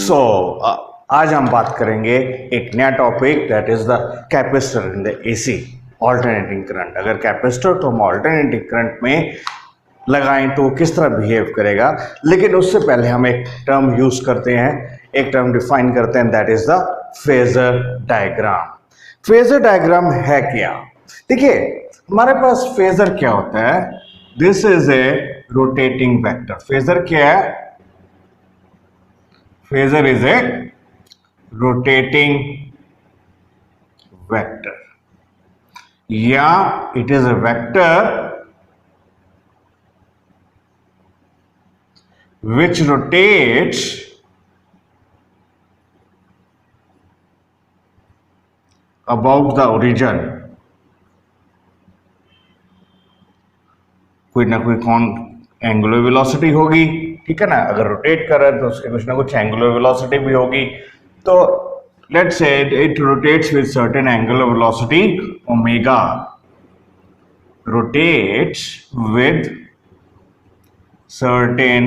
सो आज हम बात करेंगे एक नया topic that is the capacitor in the AC alternating current. अगर कैपेसिटर तो हम ऑल्टरनेटिंग करंट में लगाएं तो किस तरह बिहेव करेगा, लेकिन उससे पहले हम एक टर्म यूज करते हैं, एक टर्म डिफाइन करते हैं that is the phasor diagram. Phasor diagram है क्या? देखिए हमारे पास फेजर क्या होता है, this is a rotating vector. Phasor क्या है? Phasor is a rotating vector या it is a vector which rotates about the origin। कोई ना कोई एंगुलर वेलोसिटी होगी, ठीक है ना। अगर रोटेट कर रहा है तो उसके कुछ ना कुछ एंगुलर वेलोसिटी भी होगी। तो let's say it rotates with certain angular velocity omega, rotates with certain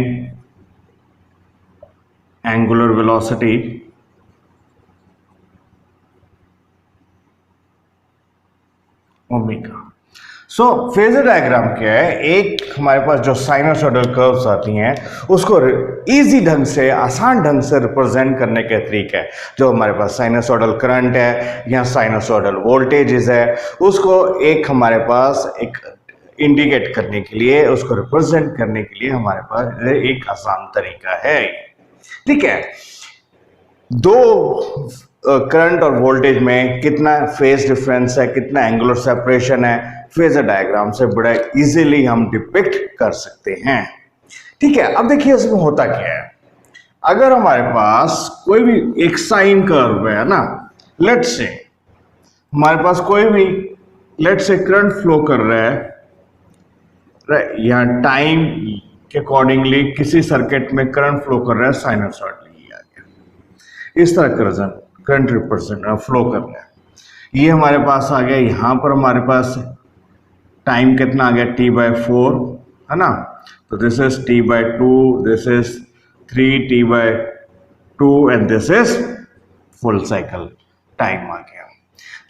angular velocity omega. So phasor diagram क्या है? एक हमारे पास जो साइनसोइडल कर्व्स आती हैं उसको इजी ढंग से, आसान ढंग से रिप्रेजेंट करने के तरीके है। जो हमारे पास साइनसोइडल करंट है या साइनसोइडल वोल्टेजेस है, उसको एक हमारे पास एक इंडिकेट करने के लिए, उसको रिप्रेजेंट करने के लिए हमारे पास एक आसान तरीका है, ठीक है। दो करंट और वोल्टेज में कितना फेज डिफरेंस है, कितना एंगुलर सेपरेशन है, फेजर डायग्राम से बड़ा इजीली हम डिपिक्ट कर सकते हैं, ठीक है। अब देखिए इसमें होता क्या है, अगर हमारे पास कोई भी एक साइन कर्व है ना, लेट्स से हमारे पास कोई भी लेट्स से करंट फ्लो कर रहा है या टाइम के अकॉर्डिंगली किसी सर्किट में करंट फ्लो कर रहा है, साइनसॉइडली आ गया, इस तरह करंट रिप्रेजेंट फ्लो कर रहा है, ये हमारे पास आ गया। यहां पर हमारे पास टाइम कितना आ गया, t/4 है ना। तो this is t/2, this is 3t/2 and this is full cycle time आ गया।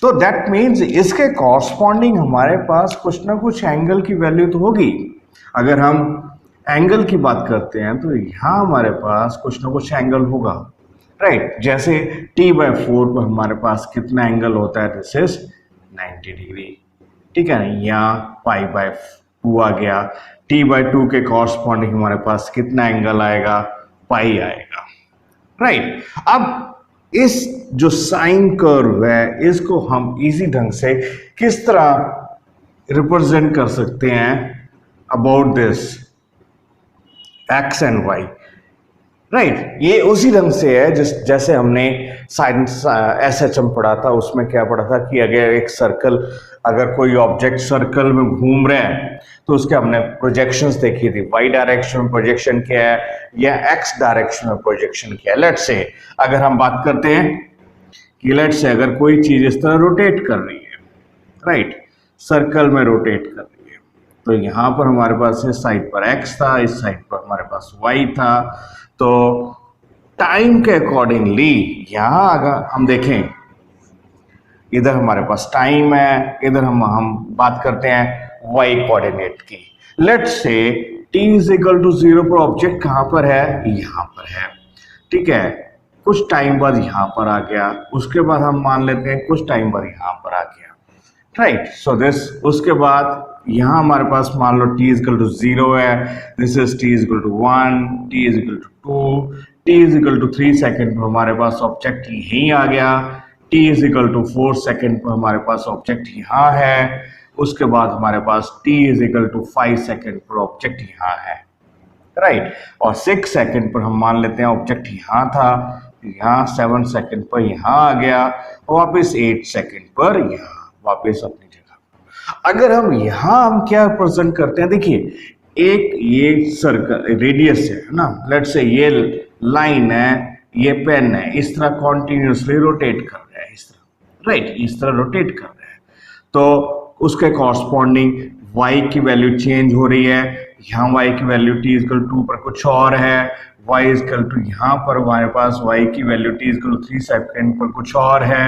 तो दैट मीन्स इसके कॉरस्पॉन्डिंग हमारे पास कुछ ना कुछ एंगल की वैल्यू तो होगी। अगर हम एंगल की बात करते हैं तो यहां हमारे पास कुछ ना कुछ एंगल होगा, राइट। जैसे t/4 पर हमारे पास कितना एंगल होता है, दिस इज 90 डिग्री, ठीक है ना। यहाँ π/2 आ गया, t/2 के कॉरस्पॉन्डिंग हमारे पास कितना एंगल आएगा, पाई आएगा, राइट। अब इस जो साइन कर्व है इसको हम इजी ढंग से किस तरह रिप्रेजेंट कर सकते हैं about this x and y, right. ये उसी ढंग से है जैसे हमने साइंस SHM पढ़ा था, उसमें क्या पढ़ा था कि अगर एक सर्कल, अगर कोई ऑब्जेक्ट सर्कल में घूम रहा है तो उसके हमने प्रोजेक्शंस देखी थी, वाई डायरेक्शन में प्रोजेक्शन क्या है या एक्स डायरेक्शन में प्रोजेक्शन क्या है। लेट्स से अगर हम बात करते हैं कि लेट्स से अगर कोई चीज इस तरह रोटेट कर रही है, राइट, सर्कल में रोटेट कर रही है, तो यहाँ पर हमारे पास इस साइड पर x था, इस साइड पर हमारे पास y था। तो टाइम के अकॉर्डिंगली यहां अगर हम देखें, इधर हमारे पास टाइम है, इधर हम बात करते हैं y कोऑर्डिनेट की। लेट्स से t = 0 पर ऑब्जेक्ट कहां पर है, यहां पर है, ठीक है। कुछ टाइम बाद यहां पर आ गया, उसके बाद हम मान लेते हैं कुछ टाइम बाद यहां पर आ गया, राइट। सो दिस, उसके बाद यहां हमारे पास मान लो t = 0 है, this is t = 1, t = 2, t = 3 second पर हमारे पास ऑब्जेक्ट यहीं आ गया, t = 4 सेकेंड पर हमारे पास ऑब्जेक्ट यहाँ है, उसके बाद हमारे पास t = 5 सेकेंड पर ऑब्जेक्ट यहाँ है, राइट। और 6 सेकेंड पर हम मान लेते हैं ऑब्जेक्ट यहाँ था, यहाँ 7 सेकेंड पर यहाँ आ गया, और वापस 8 सेकेंड पर यहाँ वापस अपनी जगह। अगर हम यहाँ हम क्या प्रेजेंट करते हैं, देखिए एक ये सर्कल रेडियस है ना, लेट्स से ये लाइन है, ये पेन है, इस तरह कॉन्टिन्यूसली रोटेट कर रहा है, इस तरह, राइट, इस तरह रोटेट कर रहा है। तो उसके कॉरस्पॉन्डिंग y की वैल्यू चेंज हो रही है, यहाँ y की वैल्यू t इक्वल 2 पर कुछ और है, y इक्वल टू यहाँ पर हमारे पास y की वैल्यू t इक्वल 3 सेकंड पर कुछ और है,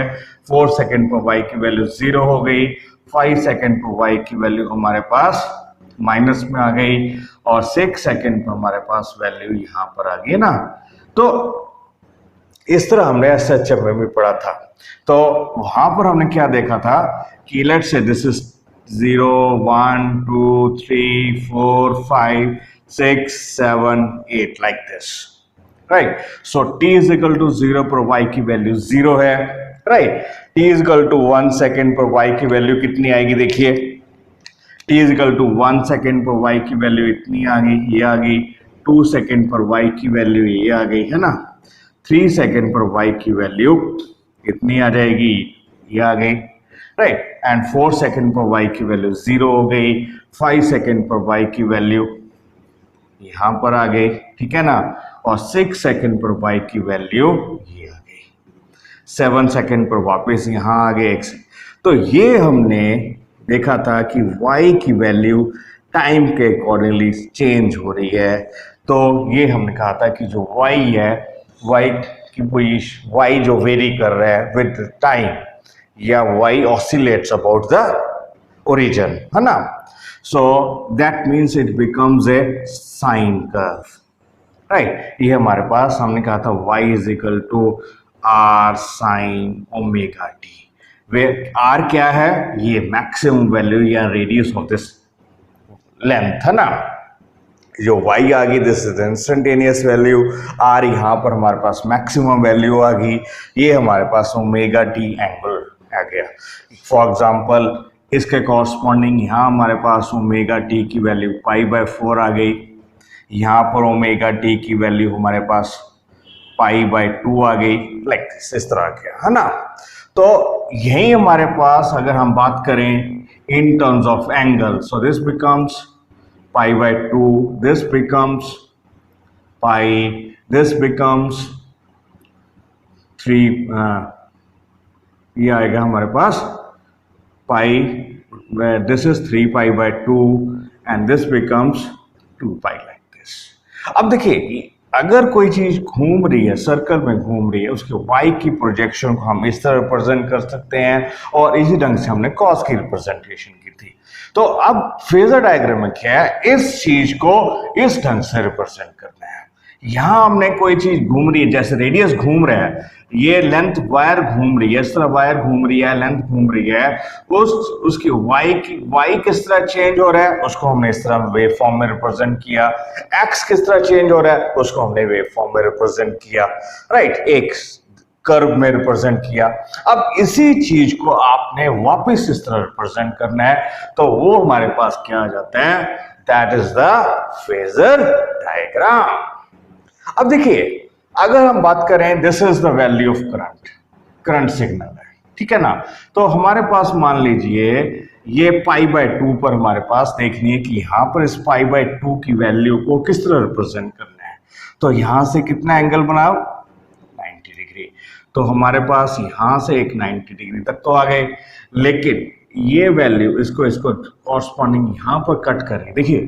4 सेकंड पर y की वैल्यू 0 हो गई, 5 सेकंड पर y की वैल्यू हमारे पास माइनस में आ गई और 6 सेकंड पर हमारे पास वैल्यू यहाँ पर आ गई ना। तो इस तरह हमने एसएचएफ में भी पढ़ा था। तो वहां पर हमने क्या देखा था कि let's say this is 0 1 2 3 4 5 6 7 8 like this, right? So t is equal to 0 पर y की वैल्यू 0 है, right? t is equal to 1 second पर y की वैल्यू कितनी आएगी, देखिए t is equal to 1 second पर y की वैल्यू इतनी आ गई, ये आ गई, 2 सेकेंड पर y की वैल्यू ये आ गई है ना, 3 सेकेंड पर y की वैल्यू इतनी आ जाएगी, ये आ गई, राइट? एंड 4 सेकेंड पर y की वैल्यू 0 हो गई, 5 सेकेंड पर y की वैल्यू यहां पर आ गई, ठीक है ना, और 6 सेकेंड पर y की वैल्यू ये आ गई, 7 सेकेंड पर वापस यहां आ गए x। तो ये हमने देखा था कि y की वैल्यू टाइम के अकॉर्डिंगली चेंज हो रही है। तो ये हमने कहा था कि जो y है, y की पोजीशन, y जो वेरी कर रहा है विद टाइम, या y oscillates about the origin, है ना। So that means it becomes a sine curve, right? ये हमारे पास हमने कहा था y is equal to r sine omega t, वे r क्या है, ये मैक्सिमम वैल्यू या रेडियस ऑफ दिस लेंथ है ना। जो y आ गई this is instantaneous value, r यहाँ पर हमारे पास मैक्सिमम वैल्यू आ गई, ये हमारे पास ओमेगा टी एंगल आ गया। फॉर एग्जांपल इसके कॉरस्पॉन्डिंग यहाँ हमारे पास ओमेगा टी की वैल्यू π/4 आ गई, यहाँ पर ओमेगा टी की वैल्यू हमारे पास π/2 आ गई, लाइक इस तरह के, है ना। तो यही हमारे पास अगर हम बात करें in terms of angle, so this becomes π/2, this becomes pi, this becomes 3, ये आएगा हमारे पास pi, this is 3π/2 and this becomes 2π like this। अब देखिए अगर कोई चीज घूम रही है, सर्कल में घूम रही है, उसके y की प्रोजेक्शन को हम इस तरह रिप्रेजेंट कर सकते हैं, और इसी ढंग से हमने cos की रिप्रेजेंटेशन की थी। तो अब फेजर डायग्राम में क्या है, इस चीज को इस ढंग से रिप्रेजेंट करना है। यहां हमने कोई चीज घूम रही है, जैसे रेडियस घूम रहा है, ये लेंथ वायर घूम रही है, इस तरह वायर घूम रही है, लेंथ घूम रही है, उसकी y किस तरह चेंज हो रहा है, उसको हमने इस तरह वेव फॉर्म में रिप्रेजेंट किया। x किस तरह चेंज हो रहा है, उसको हमने वेव फॉर्म में रिप्रेजेंट किया, राइट? एक कर्व में रिप्रेजेंट किया। अब इसी चीज को आपने वापस इस तरह रिप्रेजेंट करना है, तो वो हमारे पास क्या आ जाता है, that is the phasor diagram. अब देखिए अगर हम बात करें, this is the value of current signal है, ठीक है ना। तो हमारे पास मान लीजिए ये π/2 पर हमारे पास देखनी है कि यहाँ पर इस π/2 की वैल्यू को किस तरह रिप्रेजेंट करना है। तो यहाँ से कितना एंगल बनाओ, 90 डिग्री। तो हमारे पास यहाँ से एक 90 डिग्री तक तो आ गए, लेकिन ये वैल्यू इसको कॉरस्पॉन्डिंग यहाँ पर कट करें, देखिए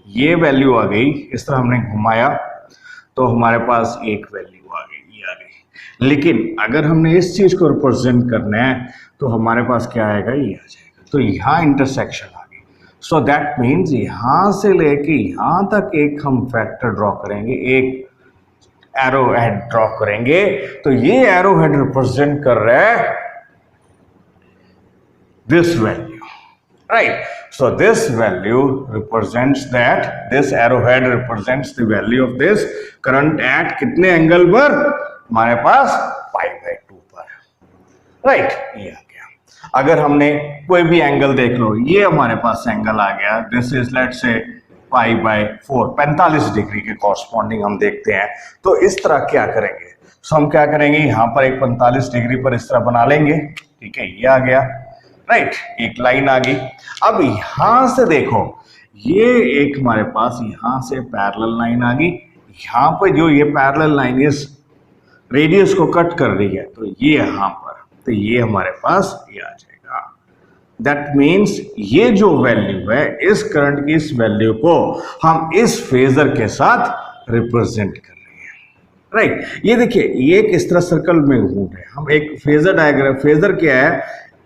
ये वैल्यू आ गई, इस तरह हमने घुमाया तो हमारे पास एक वैल्यू आ गई, ये आ गई। लेकिन अगर हमने इस चीज को रिप्रेजेंट करना है तो हमारे पास क्या आएगा, ये आ जाएगा। तो यहाँ इंटरसेक्शन आ गई, सो दैट मीन्स यहाँ से लेके यहाँ तक एक हम फैक्टर ड्रॉ करेंगे, एक एरो हेड ड्रॉ करेंगे। तो ये एरो हेड रिप्रेजेंट कर रहा है this value, right? So this value represents that, this arrowhead represents the value of this current at कितने एंगल पर, हमारे पास π/2 पर, right? ये आ गया। अगर हमने कोई भी एंगल देख लो, ये हमारे पास एंगल आ गया, this is let's say π/4, 45 degree के कॉरस्पॉन्डिंग हम देखते हैं। तो इस तरह क्या करेंगे, तो हम क्या करेंगे, यहाँ पर एक 45 डिग्री पर इस तरह बना लेंगे, ठीक है, ये आ गया, राइट? एक लाइन आ गई। अब यहां से देखो, ये एक हमारे पास यहां से पैरेलल लाइन आ गई, यहां पर जो ये पैरेलल लाइन इस रेडियस को कट कर रही है, तो ये यहां पर, तो ये हमारे पास ये आ जाएगा, दैट मीन्स ये जो वैल्यू है, इस करंट की इस वैल्यू को हम इस फेजर के साथ रिप्रेजेंट कर रहे हैं, राइट। ये देखिए, ये इस तरह सर्कल में घूम रहे हैं हम, एक फेजर डायग्राम, फेजर क्या है,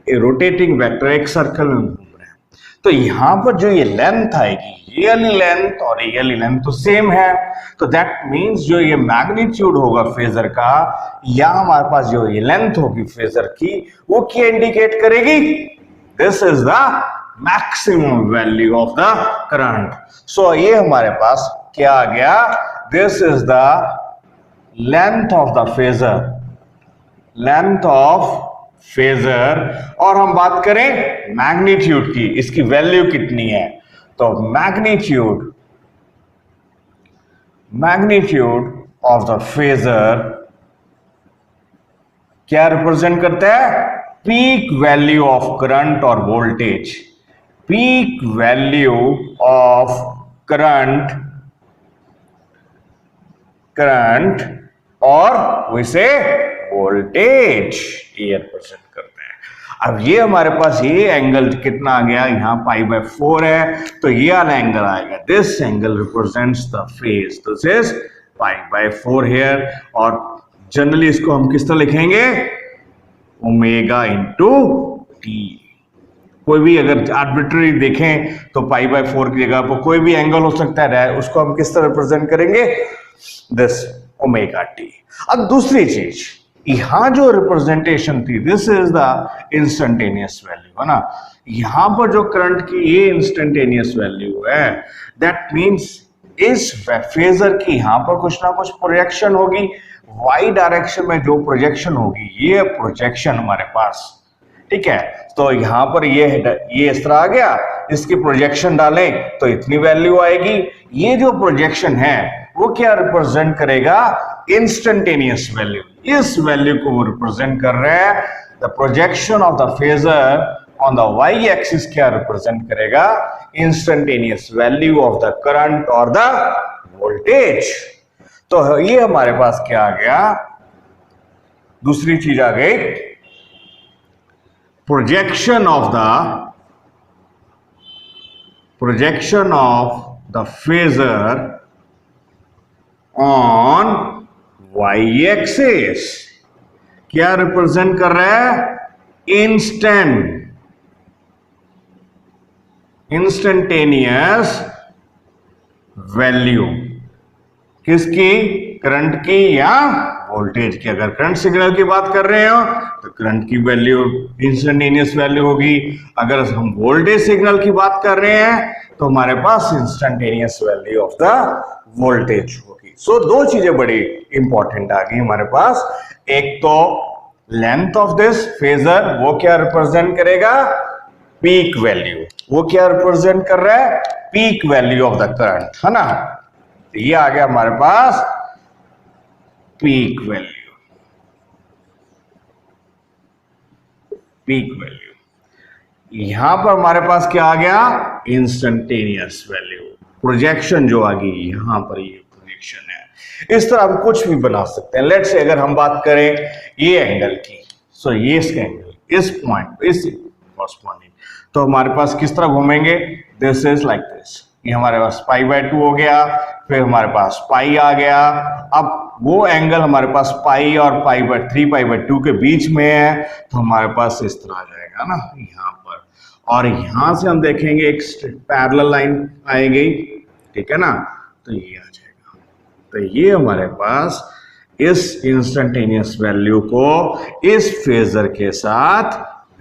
रोटेटिंग वेक्टर एक सर्कल में घूम रहे हैं। तो यहां पर जो ये लेंथ आएगी, ये वाली लेंथ और ये वाली लेंथ तो सेम है, तो दैट मीन्स जो ये मैग्नीट्यूड होगा फेजर का, या हमारे पास जो ये लेंथ होगी फेजर की, वो क्या इंडिकेट करेगी, this is the maximum value of the current. So ये हमारे पास क्या आ गया, this is the length of the phasor, length of phasor. और हम बात करें मैग्नीट्यूड की, इसकी वैल्यू कितनी है, तो मैग्नीट्यूड ऑफ द फेजर क्या रिप्रेजेंट करता है, पीक वैल्यू ऑफ करंट और voltage, peak value of current और वैसे वोल्टेज ये रिप्रेजेंट करते हैं। अब ये हमारे पास ये एंगल कितना आ गया, यहाँ π/4 है, तो ये वाला एंगल आएगा, this angle represents the phase, this is π/4 here. और जनरली इसको हम किस तरह लिखेंगे, ओमेगा इंटू टी। कोई भी अगर आर्बिट्ररी देखें तो π/4 की जगह पर कोई भी एंगल हो सकता है, उसको हम किस तरह रिप्रेजेंट करेंगे, दिस ओमेगा टी। अब दूसरी चीज, यहां जो रिप्रेजेंटेशन थी, this is the instantaneous value, है ना, यहां पर जो करंट की ये इंस्टेंटेनियस वैल्यू है, दैट मींस इस फेजर की यहां पर कुछ ना कुछ प्रोजेक्शन होगी, वाई डायरेक्शन में जो प्रोजेक्शन होगी, ये प्रोजेक्शन हमारे पास, ठीक है। तो यहां पर ये इस तरह आ गया, इसकी प्रोजेक्शन डालें तो इतनी वैल्यू आएगी। ये जो प्रोजेक्शन है वो क्या रिप्रेजेंट करेगा, इंस्टेंटेनियस वैल्यू, इस वैल्यू को वो रिप्रेजेंट कर रहे हैं। The projection of the phasor on the y axis क्या रिप्रेजेंट करेगा, instantaneous value of the current और द वोल्टेज। तो ये हमारे पास क्या आ गया, दूसरी चीज आ गई, projection of the phasor on y axis क्या रिप्रेजेंट कर रहा है, इंस्टेंटेनियस वैल्यू, किसकी, करंट की या वोल्टेज की। अगर करंट सिग्नल की बात कर रहे हो तो करंट की वैल्यू इंस्टेंटेनियस वैल्यू होगी, अगर हम वोल्टेज सिग्नल की बात कर रहे हैं तो हमारे पास instantaneous value of the voltage होगी। सो दो चीजें बड़ी इंपॉर्टेंट आ गई हमारे पास, एक तो लेंथ ऑफ दिस फेजर, वो क्या रिप्रेजेंट करेगा, पीक वैल्यू, वो क्या रिप्रेजेंट कर रहा है, peak value of the current, है ना। तो ये आ गया हमारे पास पीक वैल्यू, यहां पर हमारे पास क्या आ गया, इंस्टेंटेनियस वैल्यू, प्रोजेक्शन जो आ गई यहां पर, ये प्रोजेक्शन है। इस तरह हम कुछ भी बना सकते हैं। लेट्स से अगर हम बात करें ये एंगल की, सो ये इसका एंगल इस पॉइंट, इस कॉरस्पॉन्डिंग, तो हमारे पास किस तरह घूमेंगे, दिस इज लाइक दिस, ये हमारे पास π/2 हो गया, फिर हमारे पास पाई आ गया। अब वो एंगल हमारे पास पाई और π/2 के बीच में है, तो हमारे पास इस तरह आ जाएगा ना यहाँ पर, और यहां से हम देखेंगे एक पैरेलल लाइन आएगी, ठीक है ना, तो ये आ जाएगा। तो ये हमारे पास इस इंस्टेंटेनियस वैल्यू को इस फेजर के साथ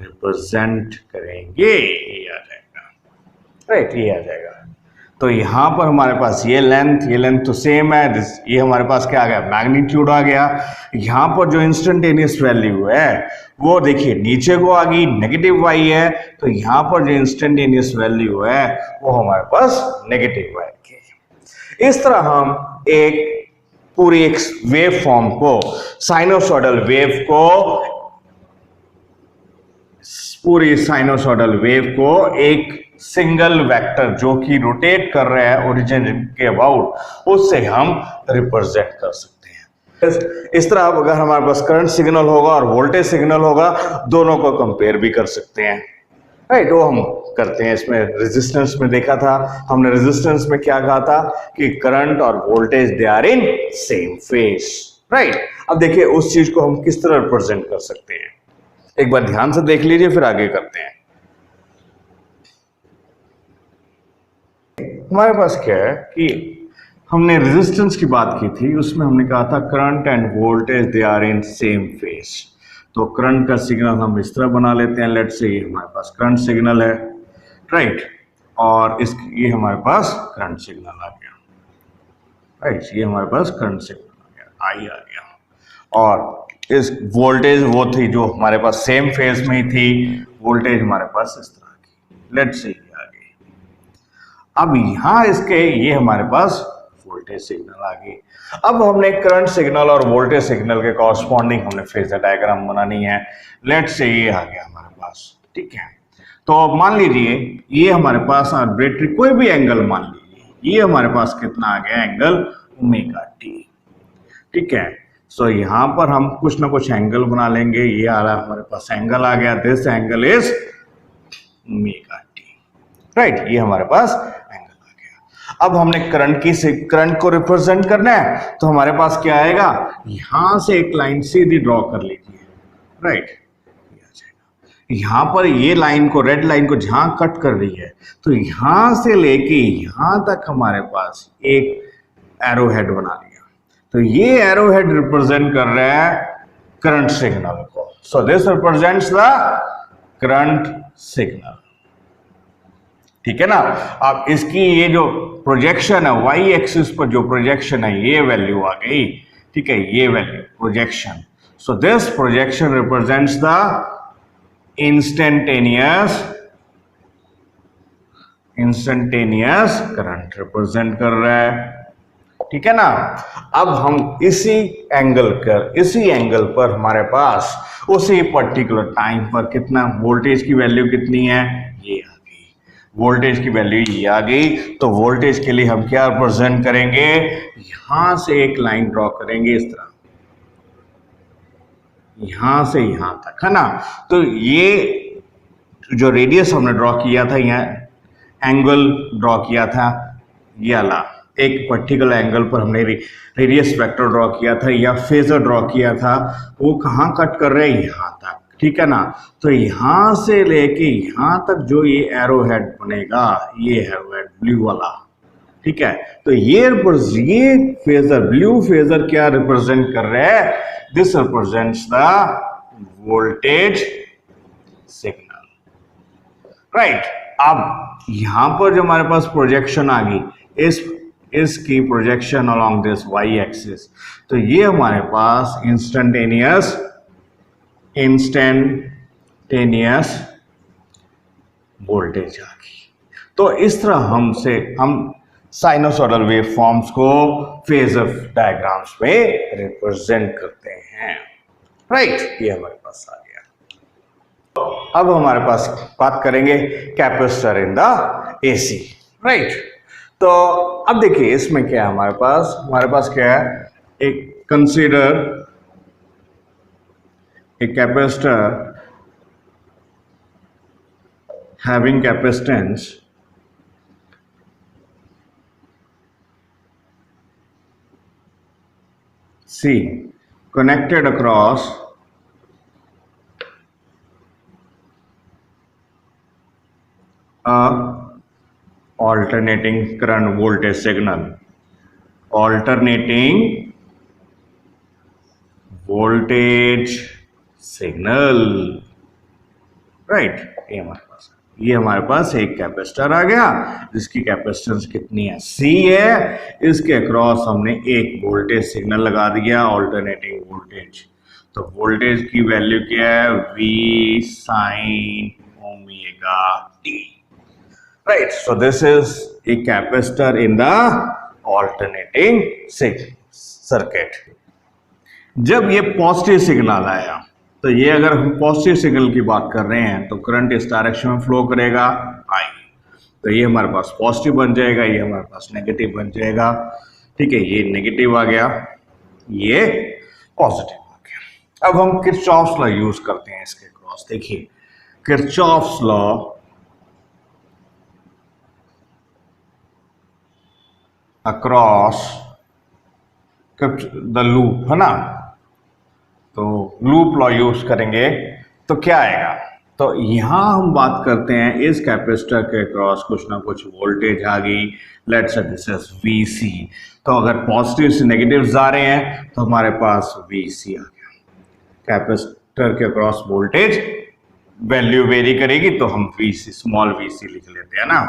रिप्रेजेंट करेंगे, ये आ जाएगा, राइट, ये आ जाएगा। तो यहां पर हमारे पास ये लेंथ तो सेम है, ये हमारे पास क्या आ गया, मैग्नीट्यूड आ गया। यहां पर जो इंस्टेंटेनियस वैल्यू है वो देखिए नीचे को आ गई, नेगेटिव वाई है, तो यहां पर जो इंस्टेंटेनियस वैल्यू है वो हमारे पास नेगेटिव वाई की। इस तरह हम पूरी एक वेव फॉर्म को, साइनोसॉइडल वेव को, पूरी साइनोसॉइडल वेव को एक सिंगल वेक्टर जो कि रोटेट कर रहा है ओरिजिन के अबाउट, उससे हम रिप्रेजेंट कर सकते हैं। इस तरह अगर हमारे पास करंट सिग्नल होगा और वोल्टेज सिग्नल होगा, दोनों को कंपेयर भी कर सकते हैं, राइट, वो हम करते हैं। इसमें रेजिस्टेंस में देखा था हमने, रेजिस्टेंस में क्या कहा था कि करंट और voltage they are in same phase, right. अब देखिए उस चीज को हम किस तरह रिप्रेजेंट कर सकते हैं, एक बार ध्यान से देख लीजिए फिर आगे करते हैं। हमारे पास क्या है कि हमने रेजिस्टेंस की बात की थी, उसमें हमने कहा था current and voltage they are in same phase. तो करंट का सिग्नल हम इस तरह बना लेते हैं, लेट्स से ये हमारे पास करंट सिग्नल है, राइट, और ये हमारे पास करंट सिग्नल आ गया, राइट, ये हमारे पास करंट सिग्नल आ गया, आई आ गया। और इस वोल्टेज वो थी जो हमारे पास सेम फेज में ही थी, वोल्टेज हमारे पास इस तरह की, लेट्स से ये आ गई। अब यहां इसके ये हमारे पास वोल्टेज सिग्नल आ गई। अब हमने करंट सिग्नल और वोल्टेज सिग्नल के कॉरस्पॉन्डिंग हमने फेजर डायग्राम बनानी है, लेट्स से ये आ गया हमारे पास, ठीक है। तो मान लीजिए ये हमारे पास आर्बिट्रेरी कोई भी एंगल मान लीजिए, ये हमारे पास कितना आ गया एंगल ओमेगा टी, ठीक है। सो यहां पर हम कुछ ना कुछ एंगल बना लेंगे, ये आ रहा हमारे पास एंगल आ गया, this angle is omega t, right, ये हमारे पास एंगल आ गया। अब हमने करंट को रिप्रेजेंट करना है, तो हमारे पास क्या आएगा, यहां से एक लाइन सीधी ड्रॉ कर लीजिए, राइट, यहां पर ये लाइन को, रेड लाइन को जहां कट कर रही है, तो यहां से लेके यहां तक हमारे पास एक एरो हेड बना लिया। तो ये एरो हेड रिप्रेजेंट कर रहा है करंट सिग्नल को, so this represents the current signal, ठीक है ना। अब इसकी ये जो प्रोजेक्शन है, वाई एक्सिस पर जो प्रोजेक्शन है, ये वैल्यू आ गई, ठीक है, ये value projection. So this projection represents the instantaneous current represent कर रहा है, ठीक है ना। अब हम इसी एंगल पर हमारे पास उसी पर्टिकुलर टाइम पर कितना वोल्टेज की वैल्यू कितनी है, ये आ गई, वोल्टेज की वैल्यू ये आ गई। तो वोल्टेज के लिए हम क्या रिप्रेजेंट करेंगे, यहां से एक लाइन ड्रॉ करेंगे इस तरह, यहां से यहां तक, है ना। तो ये जो रेडियस हमने ड्रॉ किया था, यहाँ एंगल ड्रॉ किया था, ये वाला एक पर्टिकुलर एंगल पर हमने रेडियस वेक्टर ड्रॉ किया था या फेजर ड्रॉ किया था, वो कहाँ कट कर रहे हैं, यहां तक, ठीक है ना। तो यहां से लेके यहां तक जो ये एरो हेड बनेगा, ये एरो हेड ब्लू वाला, ठीक है। तो ये फेजर, ब्लू फेजर क्या रिप्रेजेंट कर रहे हैं, this represents the voltage signal, right. अब यहां पर जो हमारे पास प्रोजेक्शन आ गई, इसकी projection along this y axis, तो ये हमारे पास इंस्टेंटेनियस वोल्टेज आ गई। तो इस तरह हम साइनोसॉइडल वेव फॉर्म्स को फेजर डायग्राम्स में रिप्रेजेंट करते हैं, राइट, ये हमारे पास आ गया। अब हमारे पास बात करेंगे capacitor in the AC, right. तो अब देखिए इसमें क्या है हमारे पास क्या है, एक consider a capacitor having capacitance C connected across a alternating current voltage signal, signal, right. ये हमारे पास एक कैपेसिटर आ गया, जिसकी कैपेसिटेंस कितनी है, C है, इसके अक्रॉस हमने एक वोल्टेज सिग्नल लगा दिया, ऑल्टरनेटिंग वोल्टेज। तो वोल्टेज की वैल्यू क्या है, V sin omega t, right. So this is a capacitor in the alternating circuit. जब ये पॉजिटिव सिग्नल आया, तो ये अगर हम पॉजिटिव सिग्नल की बात कर रहे हैं, तो करंट इस डायरेक्शन में फ्लो करेगा, आई, तो ये हमारे पास पॉजिटिव बन जाएगा, ये हमारे पास नेगेटिव बन जाएगा, ठीक है। ये नेगेटिव आ गया, ये पॉजिटिव आ गया। अब हम किरचॉफ्स लॉ यूज करते हैं इसके क्रॉस। देखिए Kirchhoff's law across the loop, है ना। तो लूप लॉ यूज करेंगे तो क्या आएगा, तो यहां हम बात करते हैं इस कैपेसिटर के क्रॉस कुछ ना कुछ वोल्टेज आ गई, let's say this is VC. तो अगर पॉजिटिव से नेगेटिव आ रहे हैं तो हमारे पास वीसी आ गया। कैपेसिटर के क्रॉस वोल्टेज वैल्यू वेरी करेगी तो हम वीसी स्मॉल वीसी लिख लेते हैं ना।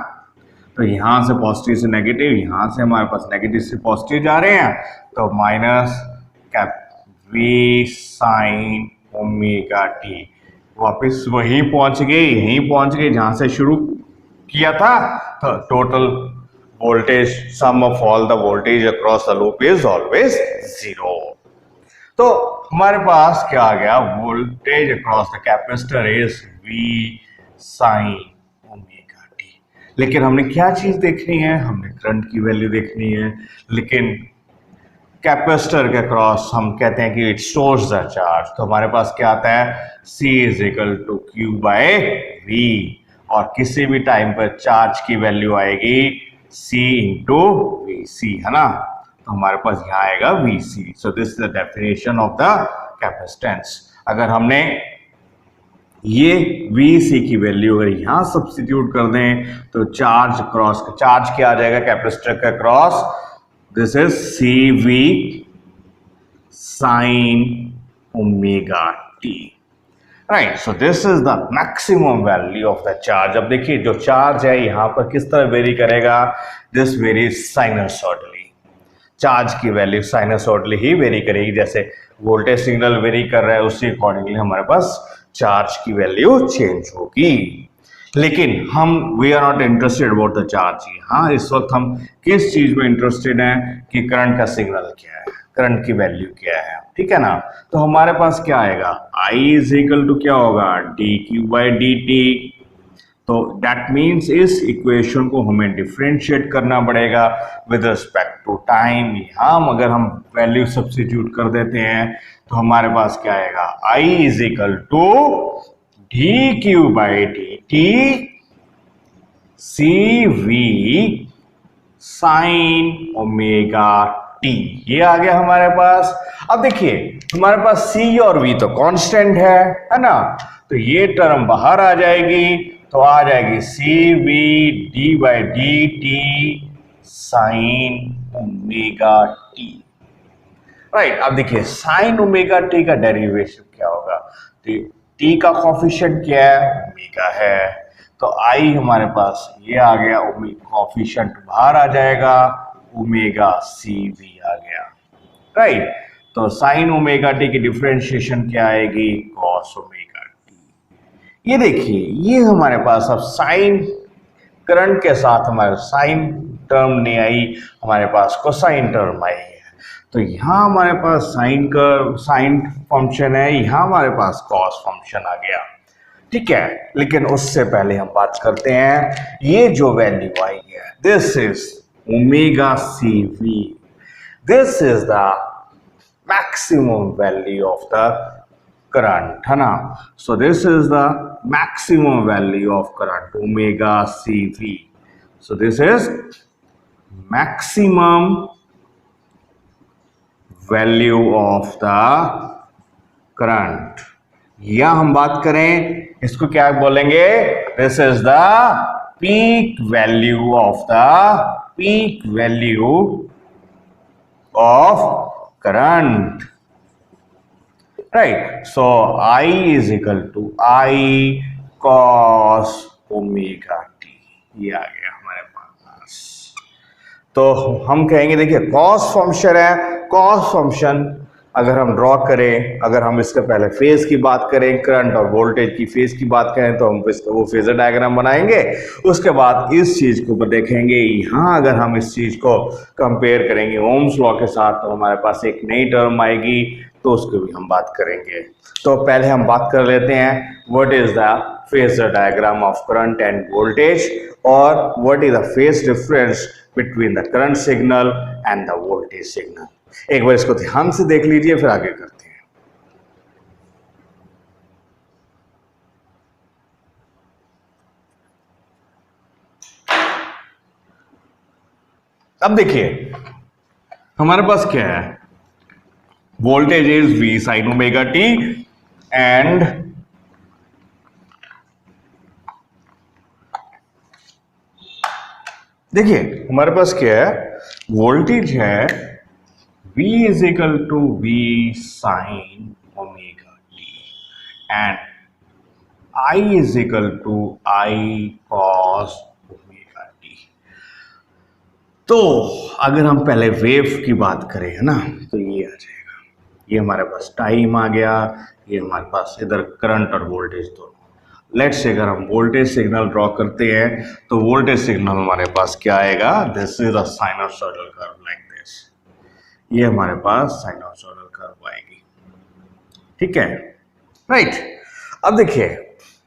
तो यहां से पॉजिटिव से नेगेटिव, यहां से हमारे पास नेगेटिव से पॉजिटिव जा रहे हैं तो minus cap V sine omega t, वापस वहीं पहुंच गए, यहीं पहुंच गए जहां से शुरू किया था। तो total voltage sum of all the voltage across the loop is always zero. तो हमारे पास क्या आ गया, voltage across the capacitor is V sine omega t. लेकिन हमने क्या चीज देखनी है, हमने करंट की वैल्यू देखनी है। लेकिन कैपेसिटर के क्रॉस हम कहते हैं कि इट स्टोर्स द चार्ज, तो हमारे पास क्या आता है, C is equal to Q by V, और किसी भी टाइम पर चार्ज की वैल्यू आएगी C इंटू वी सी, है ना। तो हमारे पास यहाँ आएगा V C. So this is the definition of the capacitance. अगर हमने ये वी सी की वैल्यू अगर यहां सब्स्टिट्यूट कर दें तो चार्ज क्रॉस, चार्ज क्या आ जाएगा कैपेसिटर का cross, this is CV sin omega t, right? So this is the maximum value of the charge. अब देखिए जो चार्ज है यहाँ पर किस तरह वेरी करेगा, this varies sinusoidally। चार्ज की वैल्यू साइनसॉइडली ही वेरी करेगी, जैसे वोल्टेज सिग्नल वेरी कर रहा है उसी अकॉर्डिंगली हमारे पास चार्ज की वैल्यू चेंज होगी। लेकिन हम we are not interested about the charge. हाँ, इस वक्त हम किस चीज में इंटरेस्टेड हैं कि करंट का सिग्नल क्या है, करंट की वैल्यू क्या है, ठीक है ना। तो हमारे पास क्या आएगा, आई इज इक्वल टू क्या होगा, D q by d T. तो दैट मीन्स इस इक्वेशन को हमें डिफरेंशिएट करना पड़ेगा विद रिस्पेक्ट टू टाइम। हम अगर हम वैल्यू सब्स्टिट्यूट कर देते हैं तो हमारे पास क्या आएगा, I is equal to d q by d t C V sine omega t, ये आ गया हमारे पास। अब देखिए हमारे पास सी और वी तो कांस्टेंट है ना, तो ये टर्म बाहर आ जाएगी, तो आ जाएगी C V d by d t sine omega t, right. अब देखिए साइन ओमेगा टी का डेरिवेशन क्या होगा, तो टी का कॉफिशिएंट क्या है, ओमेगा है, तो आई हमारे पास ये आ गया, कॉफिशिएंट बाहर आ जाएगा, ओमेगा सी वी आ गया, राइट। तो साइन ओमेगा टी की डिफरेंशिएशन क्या आएगी, कॉस ओमेगा टी। ये देखिए ये हमारे पास अब साइन करंट के साथ हमारे साइन टर्म नहीं आई, हमारे पास कोसाइन टर्म आई है। तो यहां हमारे पास साइन का साइन फंक्शन है, यहां हमारे पास कॉस फंक्शन आ गया, ठीक है। लेकिन उससे पहले हम बात करते हैं ये जो वैल्यू आई है, this is omega C V, this is the maximum value of the current, है ना। So this is the maximum value of current omega C V. So this is maximum value of the current, या हम बात करें इसको क्या बोलेंगे, this is the peak value of the peak value of current, right. So I is equal to I cos omega t, ये आ गया हमारे पास। तो हम कहेंगे देखिए कॉस फंक्शन है, कॉस फंक्शन अगर हम ड्रॉ करें, अगर हम इसके पहले फेज की बात करें, करंट और वोल्टेज की फेज की बात करें तो हम वो फेजर डायग्राम बनाएंगे, उसके बाद इस चीज को ऊपर देखेंगे। यहाँ अगर हम इस चीज को कंपेयर करेंगे ओम्स लॉ के साथ तो हमारे पास एक नई टर्म आएगी, तो उसको भी हम बात करेंगे। तो पहले हम बात कर लेते हैं what is the phasor diagram of current and voltage, और what is the phase difference between the current signal and the voltage signal. एक बार इसको ध्यान से देख लीजिए फिर आगे करते हैं। अब देखिए हमारे पास क्या है, voltage is V sin omega t and देखिए हमारे पास क्या है, वोल्टेज है V is equal to V sin omega t and I is equal to I cos omega t। तो अगर हम पहले वेव की बात करें है ना, तो ये आ जाएगा, ये हमारे पास टाइम आ गया, ये हमारे पास इधर करंट और वोल्टेज दोनों। लेट्स से अगर हम वोल्टेज सिग्नल ड्रॉ करते हैं तो वोल्टेज सिग्नल हमारे पास क्या आएगा, this is a sinusoidal curve like this, ये हमारे पास साइनोसॉइडल कर्व आएगी, ठीक है, राइट। अब देखिए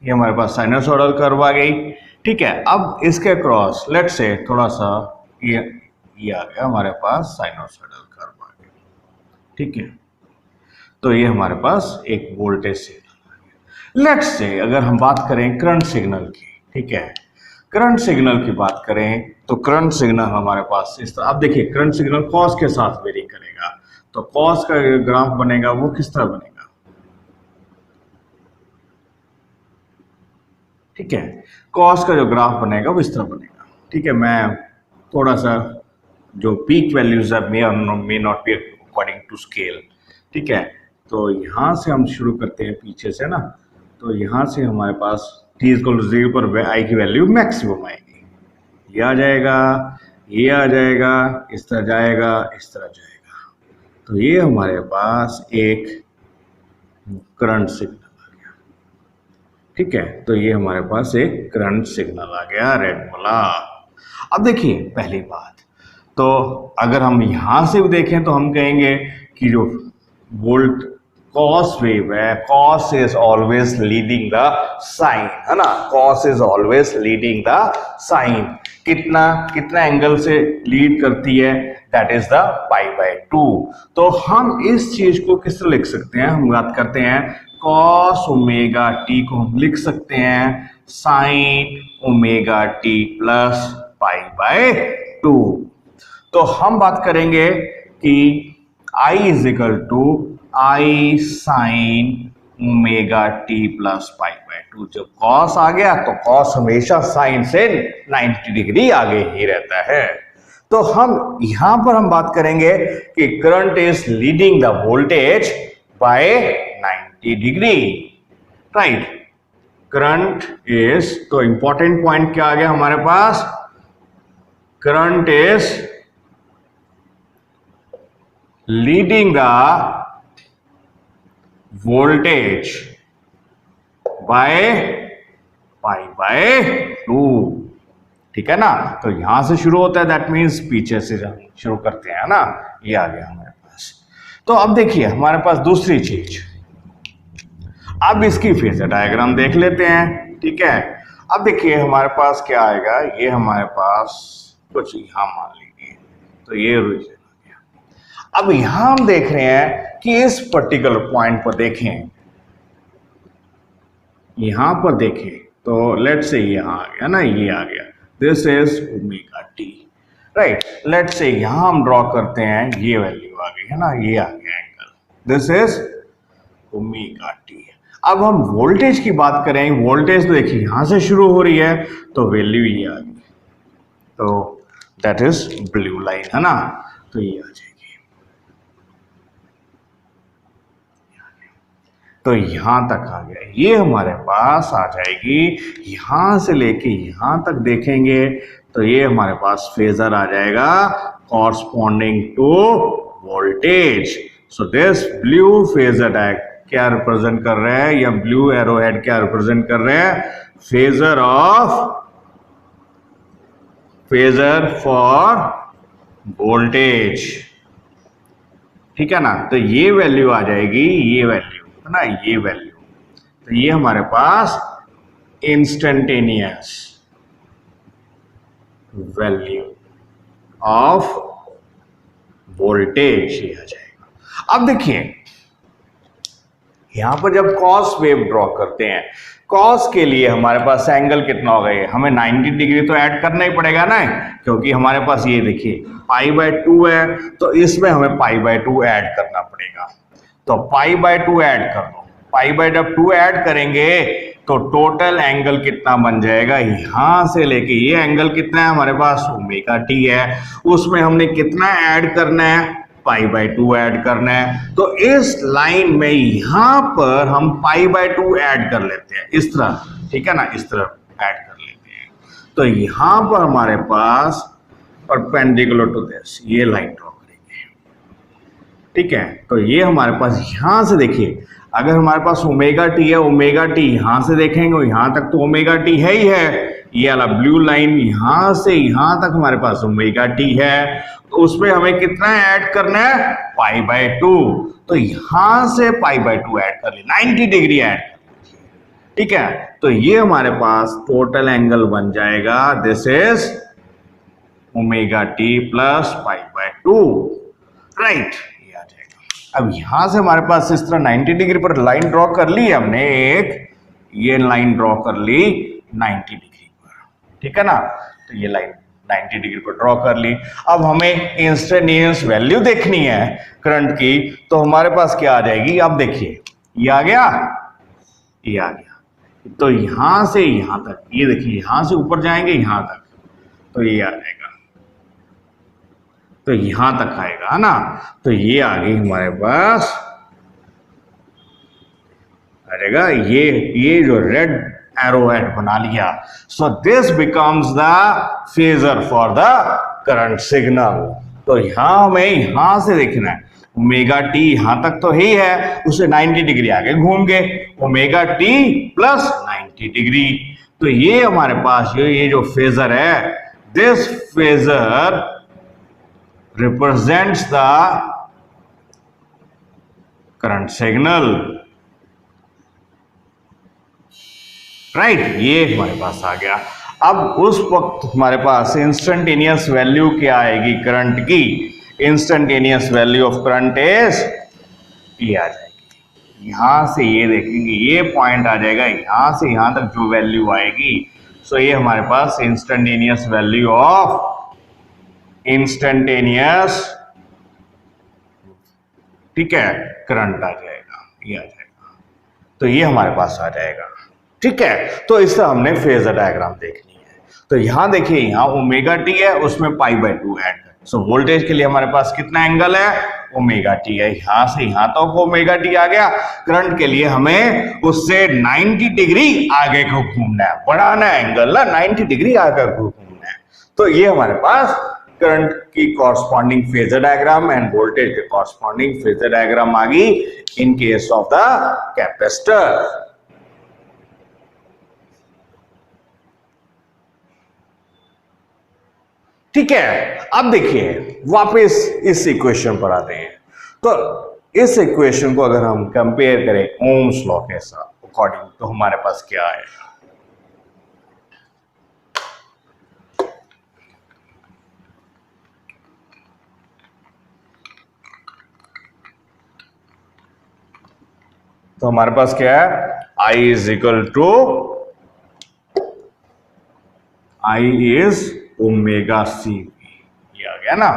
ये हमारे पास साइनोसॉइडल कर्व आ गई, ठीक है। अब इसके क्रॉस लेट्स से थोड़ा सा ये आ गया हमारे पास साइनोसॉइडल कर्व आ गया, ठीक है। तो ये हमारे पास एक वोल्टेज सिग्नल आ गया। लेट्स से अगर हम बात करें करंट सिग्नल की, ठीक है, करंट सिग्नल की बात करें तो करंट सिग्नल हमारे पास इस तरह, अब देखिए करंट सिग्नल कॉस के साथ वेरी करेगा, तो कॉस का ग्राफ बनेगा वो किस तरह बनेगा, ठीक है, कॉस का जो ग्राफ बनेगा वो इस तरह बनेगा, ठीक है। मैं थोड़ा सा जो पीक वैल्यूज है may not be according to scale, ठीक है। तो यहाँ से हम शुरू करते हैं पीछे से ना, तो यहाँ से हमारे पास t इक्वल टू 0 पर आई की वैल्यू मैक्सिमम आएगी, ये आ जाएगा, ये आ जाएगा, इस तरह जाएगा, इस तरह जाएगा, तो ये हमारे पास एक करंट सिग्नल आ गया, ठीक है। तो ये हमारे पास एक करंट सिग्नल आ गया रेड वाला। अब देखिए पहली बात, तो अगर हम यहां से भी देखें तो हम कहेंगे कि जो वोल्ट कॉस वेव है, cos is always leading the sine, है ना, cos is always leading the sine, कितना कितना एंगल से लीड करती है, दैट इज द π/2। तो हम इस चीज को किस तरह लिख सकते हैं, हम बात करते हैं कॉस ओमेगा टी को हम लिख सकते हैं साइन ओमेगा टी प्लस π/2। तो हम बात करेंगे कि I is equal to I sine omega T plus π/2। जब कॉस आ गया तो कॉस हमेशा साइन से 90 डिग्री आगे ही रहता है। तो हम यहां पर हम बात करेंगे कि current is leading the voltage by 90 degree, right. Current is, तो इंपॉर्टेंट पॉइंट क्या आ गया हमारे पास, current is leading the voltage by π/2, ठीक है ना। तो यहां से शुरू होता है, दैट मीन्स पीछे से शुरू करते हैं ना, ये आ गया हमारे पास। तो अब देखिए हमारे पास दूसरी चीज, अब इसकी फिर से डायग्राम देख लेते हैं, ठीक है। अब देखिए हमारे पास क्या आएगा, ये हमारे पास कुछ यहां मान लीजिए, तो ये रीजन। अब यहां हम देख रहे हैं कि इस पर्टिकुलर पॉइंट पर देखें, यहां पर देखें तो लेट्स से यहां आ गया ना, ये आ गया, this is omega t, right. Let's say यहां हम ड्रॉ करते हैं, ये वैल्यू आ गई है ना, ये आ गया angle, this is omega T. अब हम वोल्टेज की बात करें, वोल्टेज तो देखिए यहां से शुरू हो रही है, तो वैल्यू ये आ गई, तो दैट इज ब्लू लाइन, है ना, तो ये आ जाएगी। तो यहां तक आ गया, ये हमारे पास आ जाएगी, यहां से लेके यहां तक देखेंगे तो ये हमारे पास फेजर आ जाएगा corresponding to voltage. So this blue phasor क्या रिप्रेजेंट कर रहे हैं, या ब्लू एरो हेड क्या रिप्रेजेंट कर रहे हैं, फेजर फॉर वोल्टेज, ठीक है ना। तो ये वैल्यू आ जाएगी, ये वैल्यू ना, ये वैल्यू, तो ये हमारे पास इंस्टेंटेनियस वैल्यू ऑफ वोल्टेज ये आ जाएगा। अब देखिए यहाँ पर जब कॉस वेव ड्रॉ करते हैं, कॉस के लिए हमारे पास एंगल कितना हो गया, हमें 90 डिग्री तो ऐड करना ही पड़ेगा ना, क्योंकि हमारे पास ये देखिए π/2 है, तो इसमें हमें π/2 ऐड करना पड़ेगा। तो π/2 ऐड कर दो, π/2 ऐड करेंगे तो टोटल एंगल कितना बन जाएगा, यहां से लेके ये एंगल कितना है हमारे पास ω t है, उसमें हमने कितना ऐड करना है, π/2 ऐड करना है। तो इस लाइन में यहां पर हम π/2 ऐड कर लेते हैं इस तरह, ठीक है ना, इस तरह ऐड कर लेते हैं। तो यहां पर हमारे पास परपेंडिकुलर टू दिस ये लाइन ड्रॉ करेंगे, ठीक है। तो ये हमारे पास यहां से देखिए, अगर हमारे पास ω t है, ω t यहां से देखेंगे यहां तक तो ω t है ही है, ये वाला ब्लू लाइन यहां से यहां तक हमारे पास ω t है, तो उसमें हमें कितना ऐड करना है, π/2। तो यहां से π/2 ऐड कर ली, 90 डिग्री ऐड कर लीजिए, ठीक है। तो ये हमारे पास टोटल एंगल बन जाएगा, this is ω t plus π/2, right. ये आ जाएगा। अब यहां से हमारे पास इस तरह 90 डिग्री पर लाइन ड्रॉ कर ली हमने, एक ये लाइन ड्रॉ कर ली 90 डिग्री पर, ठीक है ना। तो ये लाइन 90 डिग्री पर ड्रॉ कर ली। अब हमें इंस्टेंटेनियस वैल्यू देखनी है करंट की, तो हमारे पास क्या आ जाएगी, अब देखिए ये आ गया, ये आ गया। तो यहां से यहां तक, ये देखिए यहां से ऊपर जाएंगे यहां तक, तो ये आ जाएगा, तो यहां तक आएगा, है ना। तो ये आ गई हमारे पास आएगा, ये जो रेड एरोहेड बना लिया। सो this becomes the phasor for the current signal. तो यहां हमें यहां से देखना है, ω t यहां तक तो ही है, उसे 90 डिग्री आगे घूम गए, ω t प्लस 90 डिग्री। तो ये हमारे पास ये जो फेजर है, this phasor represents the current signal, right. ये हमारे पास आ गया। अब उस वक्त हमारे पास इंस्टेंटेनियस वैल्यू क्या आएगी करंट की, instantaneous value of current is ये आ जाएगी, यहां से ये देखेंगे ये पॉइंट आ जाएगा, यहां से यहां तक जो वैल्यू आएगी, सो ये हमारे पास इंस्टेंटेनियस वैल्यू ऑफ इंस्टेंटेनियस, ठीक है, करंट आ जाएगा, ये आ जाएगा। तो ये हमारे पास आ जाएगा, ठीक है। तो इससे हमने फेजर डायग्राम देखनी है। तो यहां देखिए, यहां ω t है, उसमें π/2 ऐड कर। सो वोल्टेज के लिए हमारे पास कितना एंगल है, ω t है, यहां से यहां तक ω t आ गया। करंट के लिए हमें उससे 90 डिग्री आगे को घूमना है, बढ़ाना एंगल ना, 90 डिग्री आगे को घूमना है। तो ये हमारे पास करंट की corresponding phasor diagram end voltage के कॉरस्पॉन्डिंग फेजर डायग्राम आ गई in case of the capacitor. ठीक है। अब देखिए वापस इस इक्वेशन पर आते हैं। तो इस इक्वेशन को अगर हम कंपेयर करें ओम्स लॉ के साथ अकॉर्डिंग, तो हमारे पास क्या आएगा, तो हमारे पास क्या है, I is equal to I is omega C, ये आ गया ना,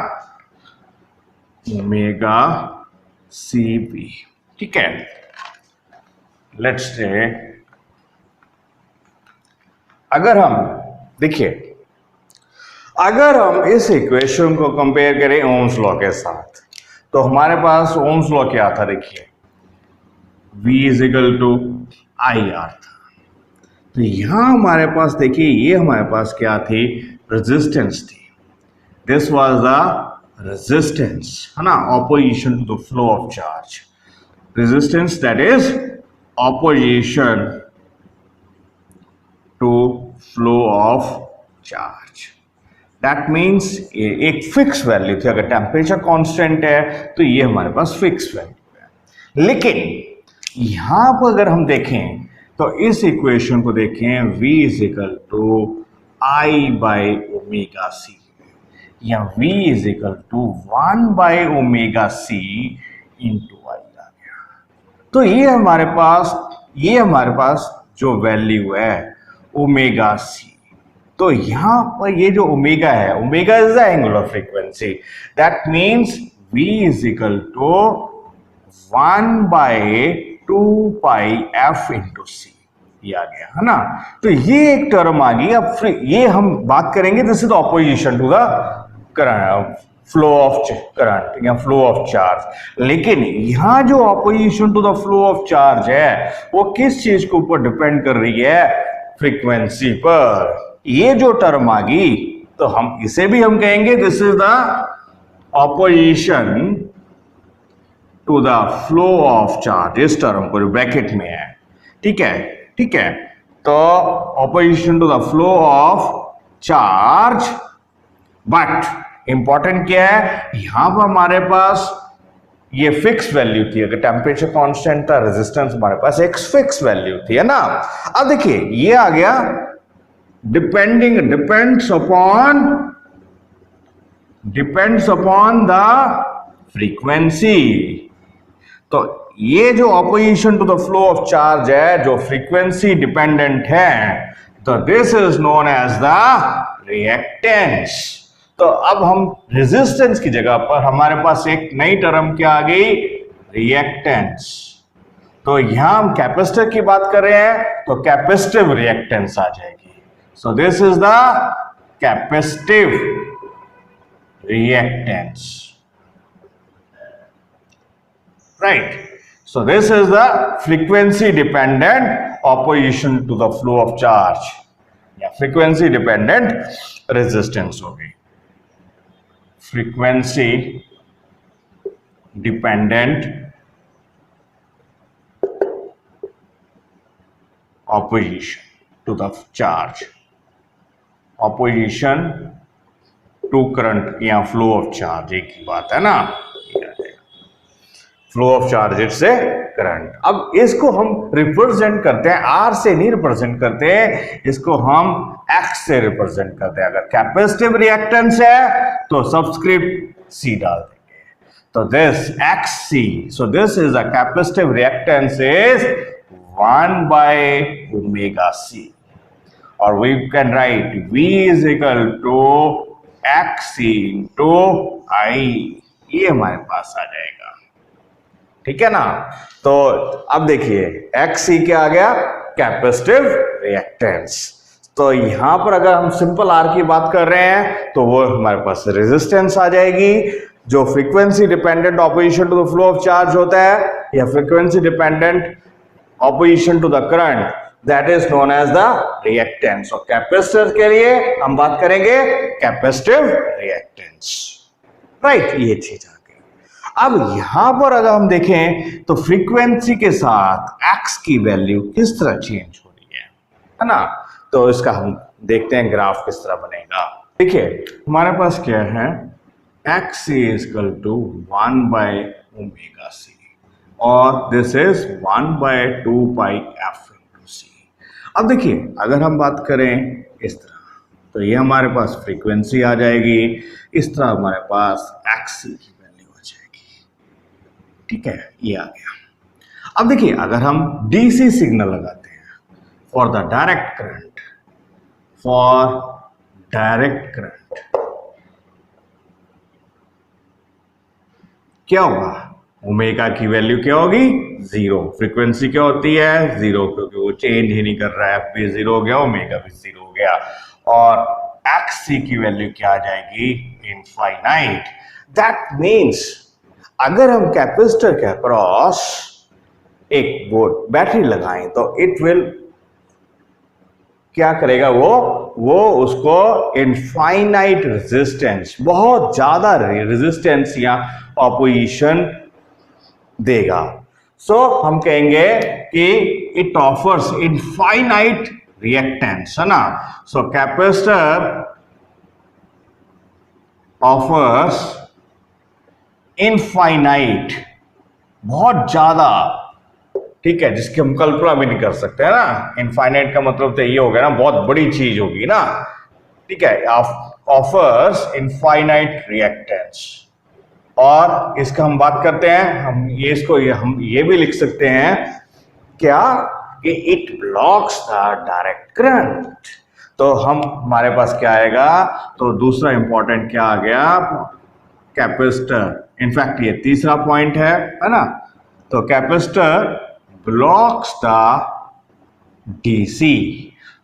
ओमेगा सी बी, ठीक है। लेट्स से अगर हम देखिए, अगर हम इस इक्वेशन को कंपेयर करें ओम्स लॉ के साथ, तो हमारे पास ओम्स लॉ क्या था, देखिए V is equal to I R था। तो यहां हमारे पास देखिए, ये हमारे पास क्या थी, रेजिस्टेंस थी। दिस वाज द रेजिस्टेंस, है ना, opposition to the flow of charge. Resistance that is opposition to flow of charge. That means एक फिक्स वैल्यू थी। अगर टेम्परेचर कांस्टेंट है तो ये हमारे पास फिक्स वैल्यू है। लेकिन यहां पर अगर हम देखें तो इस इक्वेशन को देखें, V is equal to I by omega C, या V is equal to 1 by omega C into I आ गया। तो ये हमारे पास जो वैल्यू है ओमेगा सी। तो यहां पर ये जो ओमेगा है, omega is the angular frequency, that means v is equal to 1/2 pi f into C. ये आ गया है ना। तो ये एक टर्म आ गई। अब ये हम बात करेंगे, this is the opposition to the current, flow of current या फ्लो ऑफ चार्ज। लेकिन यहां जो opposition to the flow of charge है वो किस चीज के ऊपर डिपेंड कर रही है? फ्रीक्वेंसी पर। ये जो टर्म आ गई तो हम इसे भी हम कहेंगे this is the opposition to the flow of charge. इस टर्म को ब्रैकेट में है, ठीक है, ठीक है। तो opposition to the flow of charge. But important क्या है, यहां पर हमारे पास ये फिक्स वैल्यू थी। अगर टेम्परेचर कांस्टेंट था, रेजिस्टेंस हमारे पास एक फिक्स वैल्यू थी, है ना। अब देखिए ये आ गया डिपेंड्स अपॉन द फ्रीक्वेंसी। तो ये जो opposition to the flow of charge है, जो फ्रीक्वेंसी डिपेंडेंट है, तो this is known as the reactance. तो अब हम रेजिस्टेंस की जगह पर हमारे पास एक नई टर्म क्या आ गई? रिएक्टेंस। तो यहां हम कैपेसिटर की बात कर रहे हैं तो कैपेसिटिव रिएक्टेंस आ जाएगी। सो this is the capacitive reactance, right. So this is the frequency dependent opposition to the flow of charge या frequency dependent resistance होगी। frequency dependent opposition to the charge, opposition to current या flow of charge, एक ही बात है ना। Flow of charge से current. अब इसको हम रिप्रेजेंट करते हैं, आर से नहीं रिप्रेजेंट करते, इसको हम एक्स से रिप्रेजेंट करते हैं। अगर कैपेसिटिव रिएक्टेंस है तो सबस्क्रिप्ट सी डाल देंगे, तो this X C. So this is a capacitive reactance is 1/ओमेगा सी, और we can write V is equal to X C into I. ये हमारे पास आ जाएगा, ठीक है ना। तो अब देखिए XC क्या आ गया? Capacitive reactance. तो यहां पर अगर हम सिंपल R की बात कर रहे हैं तो वो हमारे पास रेजिस्टेंस आ जाएगी। जो frequency dependent opposition to the flow of charge होता है या frequency dependent opposition to the current, that is known as the reactance. और कैपेसिटर के लिए हम बात करेंगे कैपेसिटिव रिएक्टेंस, राइट। ये चीज आ गई। अब यहां पर अगर हम देखें तो फ्रीक्वेंसी के साथ एक्स की वैल्यू किस तरह चेंज हो रही है ना। तो इसका हम देखते हैं ग्राफ किस तरह बनेगा। देखिए हमारे पास क्या है, एक्स इज इक्वल टू 1/ओमेगा सी और this is 1/2 pi F into C. अब देखिए अगर हम बात करें इस तरह तो ये हमारे पास फ्रीक्वेंसी आ जाएगी, इस तरह हमारे पास एक्स की ठीक है, ये आ गया। अब देखिए अगर हम डीसी सिग्नल लगाते हैं फॉर द डायरेक्ट करंट, क्या होगा? ओमेगा की वैल्यू क्या होगी? 0। फ्रीक्वेंसी क्या होती है? 0, क्योंकि वो चेंज ही नहीं कर रहा है। एफ भी 0 हो गया, ओमेगा भी 0 हो गया। और एक्ससी की वैल्यू क्या आ जाएगी? इनफाइनाइट। दैट मीन्स अगर हम कैपेसिटर के अक्रॉस एक बैटरी लगाएं तो इट विल क्या करेगा? वो उसको इनफाइनाइट रेजिस्टेंस, बहुत ज्यादा रेजिस्टेंस या ऑपोजिशन देगा। सो हम कहेंगे कि इट ऑफर्स इनफाइनाइट रिएक्टेंस, है ना। सो कैपेसिटर ऑफर्स इनफाइनाइट, बहुत ज्यादा, ठीक है, जिसकी हम कल्पना भी नहीं कर सकते, है ना। इनफाइनाइट का मतलब तो ये हो गया ना, बहुत बड़ी चीज होगी ना, ठीक है। ऑफर्स इनफाइनाइट रिएक्टेंस, और इसका हम बात करते हैं, हम ये भी लिख सकते हैं क्या कि it blocks the direct current. तो हमारे पास क्या आएगा, तो दूसरा इंपॉर्टेंट क्या आ गया, कैपेसिटर। इनफैक्ट ये तीसरा पॉइंट है ना। तो कैपेसिटर ब्लॉक्स द डीसी,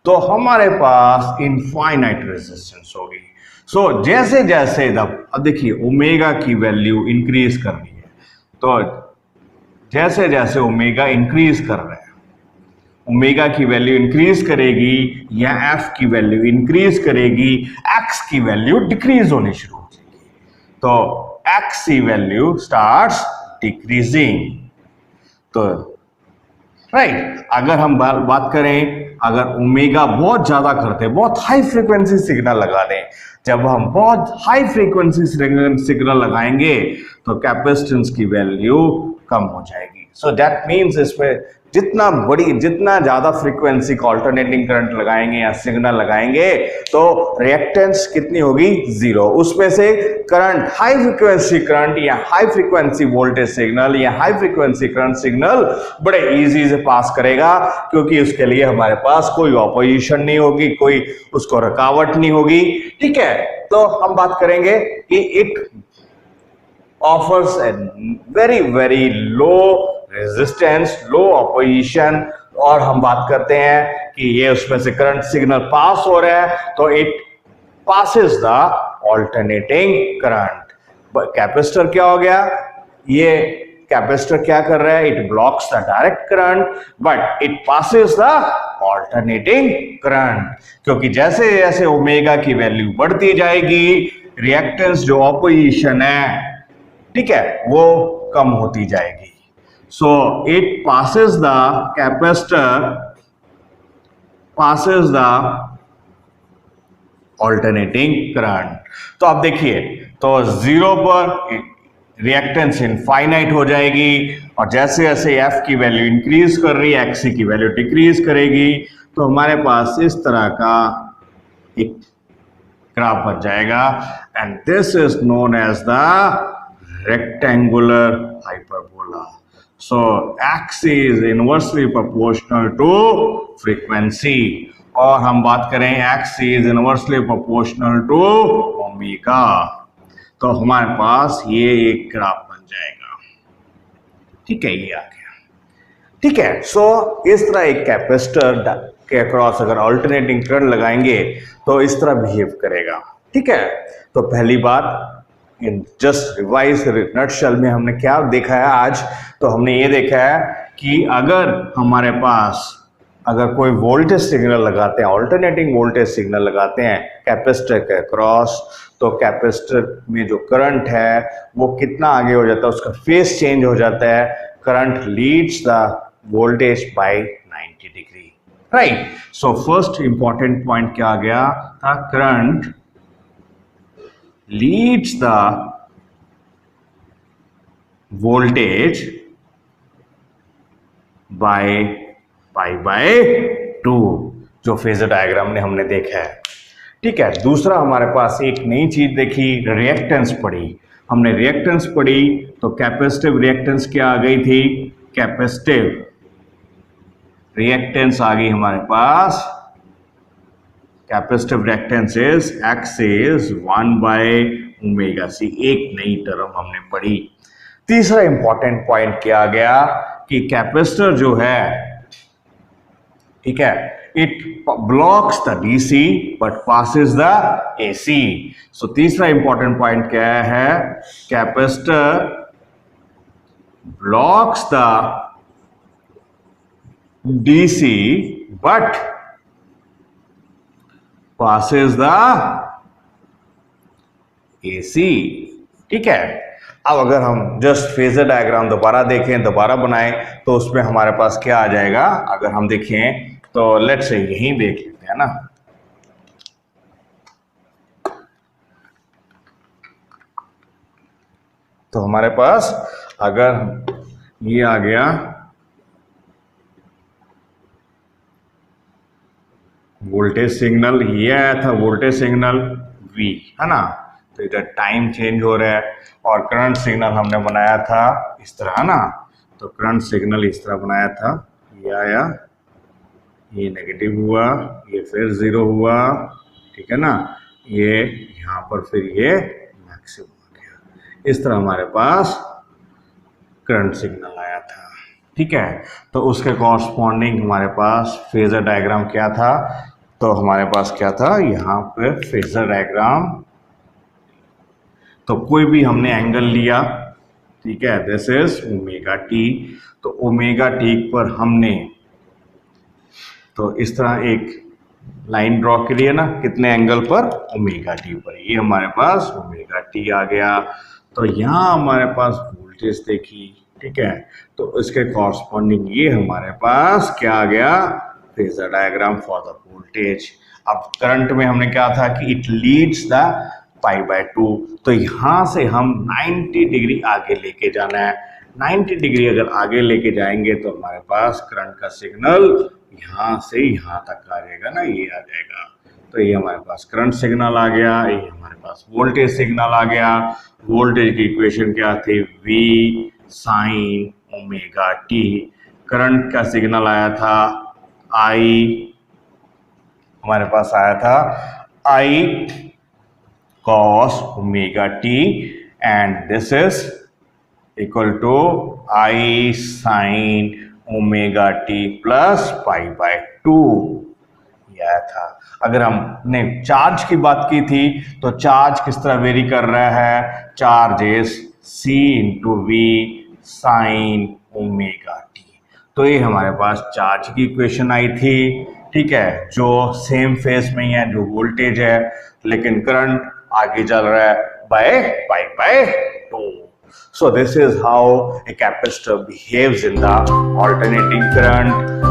तो हमारे पास इनफाइनाइट रेजिस्टेंस होगी। सो जैसे जैसे अब देखिए ओमेगा की वैल्यू इंक्रीज करनी है, तो जैसे जैसे ओमेगा इंक्रीज कर रहे हैं, ओमेगा की वैल्यू इंक्रीज करेगी या एफ की वैल्यू इंक्रीज करेगी, एक्स की वैल्यू डिक्रीज होनी शुरू हो जाएगी। तो एक्स की वैल्यू स्टार्ट्स डिक्रीजिंग। तो राइट, अगर हम बात करें, अगर ओमेगा बहुत ज्यादा करते हैं, बहुत हाई फ्रीक्वेंसी सिग्नल लगा दें, जब हम बहुत हाई फ्रीक्वेंसी सिग्नल लगाएंगे तो कैपेसिटेंस की वैल्यू कम हो जाएगी। सो दैट मीन्स इसमें जितना ज्यादा फ्रीक्वेंसी का ऑल्टरनेटिंग करंट लगाएंगे या सिग्नल लगाएंगे तो रिएक्टेंस कितनी होगी, 0। उसमें से करंट, हाई फ्रीक्वेंसी करंट या हाई फ्रीक्वेंसी वोल्टेज सिग्नल या हाई फ्रीक्वेंसी करंट सिग्नल बड़े इजी से पास करेगा, क्योंकि उसके लिए हमारे पास कोई ऑपोजिशन नहीं होगी, कोई उसको रुकावट नहीं होगी। ठीक है, तो हम बात करेंगे कि it offers a very low resistance, low opposition, और हम बात करते हैं कि ये उसमें से करंट सिग्नल पास हो रहा है, तो it passes the alternating current। Capacitor क्या हो गया, ये कैपेसिटर क्या कर रहा है, it blocks the direct current but it passes the alternating current, क्योंकि जैसे जैसे ओमेगा की वैल्यू बढ़ती जाएगी, रिएक्टेंस जो ऑपोजिशन है, ठीक है, वो कम होती जाएगी। So it passes the capacitor passes the alternating current. तो आप देखिए, तो 0 पर रिएक्टेंस इनफाइनाइट हो जाएगी, और जैसे जैसे एफ की वैल्यू इंक्रीज कर रही है, एक्सी की वैल्यू डिक्रीज करेगी, तो हमारे पास इस तरह का एक ग्राफ बन जाएगा, and this is known as the rectangular hyperbola। So x is inversely proportional to frequency, और हम बात करें x is inversely proportional to omega, तो हमारे पास ये एक ग्राफ बन जाएगा। ठीक है, ये आ गया। ठीक है, सो इस तरह एक कैपेसिटर के अक्रॉस अगर ऑल्टरनेटिंग करंट लगाएंगे तो इस तरह बिहेव करेगा। ठीक है, तो पहली बात, इन जस्ट रिवाइज नटशेल में हमने क्या देखा है आज, तो हमने ये देखा है कि अगर हमारे पास अगर कोई वोल्टेज सिग्नल लगाते हैं, ऑल्टरनेटिंग वोल्टेज सिग्नल लगाते हैं कैपेसिटर के क्रॉस, तो कैपेसिटर में जो करंट है वो कितना आगे हो जाता है, उसका फेस चेंज हो जाता है, current leads the voltage by 90 degree. Right, so first important point क्या आ गया था, current leads the voltage by pi by 2, जो फेजर डायग्राम ने हमने देखा है। ठीक है, दूसरा हमारे पास एक नई चीज देखी, रिएक्टेंस पढ़ी हमने। रिएक्टेंस पढ़ी तो कैपेसिटिव रिएक्टेंस क्या आ गई थी, कैपेसिटिव रिएक्टेंस आ गई हमारे पास, capacitive reactance is x is 1 by omega c, एक नई टर्म हमने पढ़ी। तीसरा इंपॉर्टेंट पॉइंट क्या आ गया कि कैपेसिटर जो है, ठीक है, it blocks the DC but passes the AC. So तीसरा इंपॉर्टेंट पॉइंट क्या है, capacitor blocks the DC but passes the AC। ठीक है, अब अगर हम जस्ट फेजर डायग्राम दोबारा देखें, दोबारा बनाएं, तो उसमें हमारे पास क्या आ जाएगा, अगर हम देखें तो लेट्स से यहीं देख लेते हैं ना। तो हमारे पास अगर ये आ गया वोल्टेज सिग्नल, ये आया था वोल्टेज सिग्नल V, है ना, तो इधर टाइम चेंज हो रहा है। और करंट सिग्नल हमने बनाया था इस तरह ना, तो करंट सिग्नल इस तरह बनाया था, ये आया, ये नेगेटिव हुआ, ये फिर 0 हुआ, ठीक है ना, ये यहाँ पर फिर ये मैक्सिमम आ गया। इस तरह हमारे पास करंट सिग्नल आया था, ठीक है। तो उसके कॉरस्पॉन्डिंग हमारे पास फेजर डायग्राम क्या था, तो हमारे पास क्या था यहाँ पे फेजर डायग्राम, तो कोई भी हमने एंगल लिया, ठीक है, दिस इज ओमेगा टी, तो ओमेगा टी पर हमने तो इस तरह एक लाइन ड्रॉ करी है ना, कितने एंगल पर, ओमेगा टी पर, ये हमारे पास ओमेगा टी आ गया। तो यहाँ हमारे पास वोल्टेज देखी, ठीक है, तो इसके कॉरस्पॉन्डिंग ये हमारे पास क्या आ गया, phasor diagram for the voltage. अब करंट में हमने क्या था कि इट लीड्स द π/2, तो यहाँ से हम 90 डिग्री आगे लेके जाना है। 90 डिग्री अगर आगे लेके जाएंगे तो हमारे पास करंट का सिग्नल यहाँ से यहाँ तक आ जाएगा ना, ये आ जाएगा। तो ये हमारे पास करंट सिग्नल आ गया, ये हमारे पास वोल्टेज सिग्नल आ गया। वोल्टेज की इक्वेशन क्या थी, V sin omega T. Current का सिग्नल आया था I, हमारे पास आया था I cos omega T, and this is equal to I sin omega T plus π/2, ये आया था। अगर हमने चार्ज की बात की थी तो चार्ज किस तरह वेरी कर रहा है, charge is C into V sine omega t. तो ये हमारे पास चार्ज की इक्वेशन आई थी, ठीक है, जो सेम फेज में ही है, जो वोल्टेज है, लेकिन करंट आगे चल रहा है bye π/2। So this is how a capacitor behaves in the alternating current